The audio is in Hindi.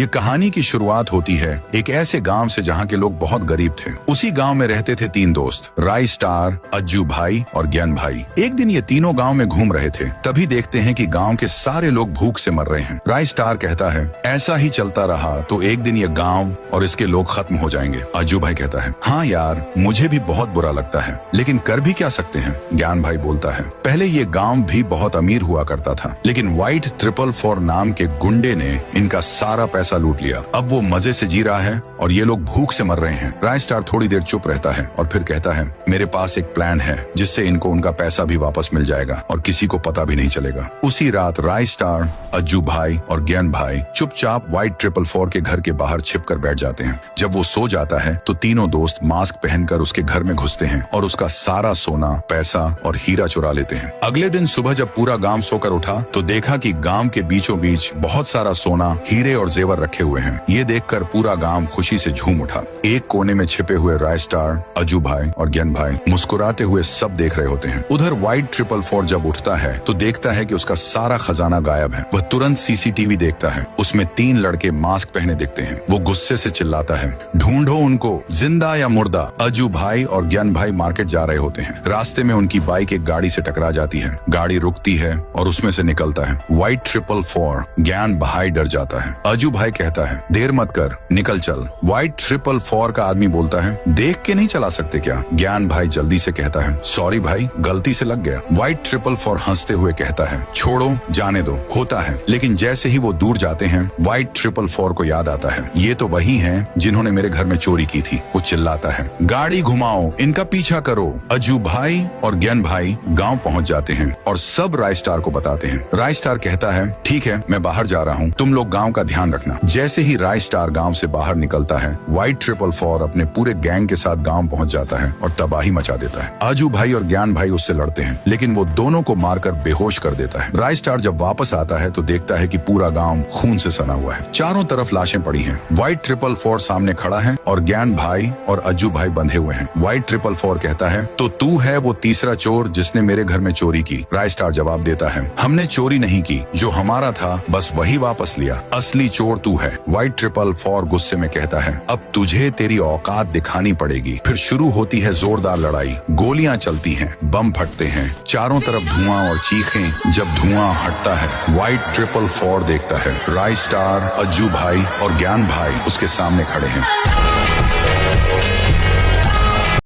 ये कहानी की शुरुआत होती है एक ऐसे गांव से जहां के लोग बहुत गरीब थे। उसी गांव में रहते थे 3 दोस्त, राय स्टार, अज्जू भाई और ज्ञान भाई। एक दिन ये तीनों गांव में घूम रहे थे, तभी देखते हैं कि गांव के सारे लोग भूख से मर रहे हैं। राय स्टार कहता है, ऐसा ही चलता रहा तो एक दिन ये गांव और इसके लोग खत्म हो जाएंगे। अज्जू भाई कहता है, हाँ यार, मुझे भी बहुत बुरा लगता है, लेकिन कर भी क्या सकते हैं। ज्ञान भाई बोलता है, पहले ये गांव भी बहुत अमीर हुआ करता था, लेकिन व्हाइट 444 नाम के गुंडे ने इनका सारा पैसा लूट लिया। अब वो मजे से जी रहा है और ये लोग भूख से मर रहे हैं। राय स्टार थोड़ी देर चुप रहता है और फिर कहता है, मेरे पास एक प्लान है जिससे इनको उनका पैसा भी वापस मिल जाएगा और किसी को पता भी नहीं चलेगा। उसी रात राय स्टार, अज्जू भाई और ज्ञान भाई चुपचाप व्हाइट 444 के घर के बाहर छिप कर बैठ जाते हैं। जब वो सो जाता है तो तीनों दोस्त मास्क पहनकर उसके घर में घुसते हैं और उसका सारा सोना, पैसा और हीरा चुरा लेते हैं। अगले दिन सुबह जब पूरा गांव सोकर उठा तो देखा कि गांव के बीचों बीच बहुत सारा सोना, हीरे और जेवर रखे हुए हैं। ये देखकर पूरा गांव खुशी से झूम उठा। एक कोने में छिपे हुए राय स्टार, अज्जू भाई और ज्ञान भाई मुस्कुराते हुए सब देख रहे होते हैं। उधर व्हाइट 444 जब उठता है तो देखता है कि उसका सारा खजाना गायब है। वह तुरंत सीसीटीवी देखता है, उसमें 3 लड़के मास्क पहने दिखते हैं। वो गुस्से से चिल्लाता है, ढूंढो उनको, जिंदा या मुर्दा। अज्जू भाई और ज्ञान भाई मार्केट जा रहे होते हैं। रास्ते में उनकी बाइक एक गाड़ी से टकरा जाती है। गाड़ी रुकती है और उसमें से निकलता है व्हाइट 444। ज्ञान भाई डर जाता है। अज्जू भाई कहता है, देर मत कर, निकल चल। व्हाइट 444 का आदमी बोलता है, देख के नहीं चला सकते क्या? ज्ञान भाई जल्दी से कहता है, सॉरी भाई, गलती से लग गया। व्हाइट 444 हंसते हुए कहता है, छोड़ो, जाने दो, होता है। लेकिन जैसे ही वो दूर जाते हैं, व्हाइट 444 को याद आता है, ये तो वही हैं जिन्होंने मेरे घर में चोरी की थी। वो चिल्लाता है, गाड़ी घुमाओ, इनका पीछा करो। अज्जू भाई और ज्ञान भाई गांव पहुंच जाते हैं और सब राय स्टार को बताते हैं। राय स्टार कहता है, ठीक है, मैं बाहर जा रहा हूँ, तुम लोग गांव का ध्यान रखना। जैसे ही राय स्टार गांव से बाहर निकलता है, व्हाइट 444 अपने पूरे गैंग के साथ गांव पहुंच जाता है और तबाही मचा देता है। अज्जू भाई और ज्ञान भाई उससे लड़ते हैं, लेकिन वो दोनों को मारकर बेहोश कर देता है। राय स्टार जब वापस आता है तो देखता है कि पूरा गांव खून से सना हुआ है। चारों तरफ लाशें पड़ी हैं। व्हाइट 444 सामने खड़ा है और ज्ञान भाई और अज्जू भाई बंधे हुए हैं। व्हाइट 444 कहता है, तो तू है वो तीसरा चोर जिसने मेरे घर में चोरी की? राय स्टार जवाब देता है, हमने चोरी नहीं की, जो हमारा था बस वही वापस लिया, असली चोर तू है। व्हाइट 444 गुस्से में कहता है, अब तुझे तेरी औकात दिखानी पड़ेगी। फिर शुरू होती है जोरदार लड़ाई। गोलियां चलती हैं, बम फटते हैं, चारों तरफ धुआं और चीखें। जब धुआं हटता है, व्हाइट 444 देखता है राय स्टार, अज्जू भाई और ज्ञान भाई उसके सामने खड़े हैं।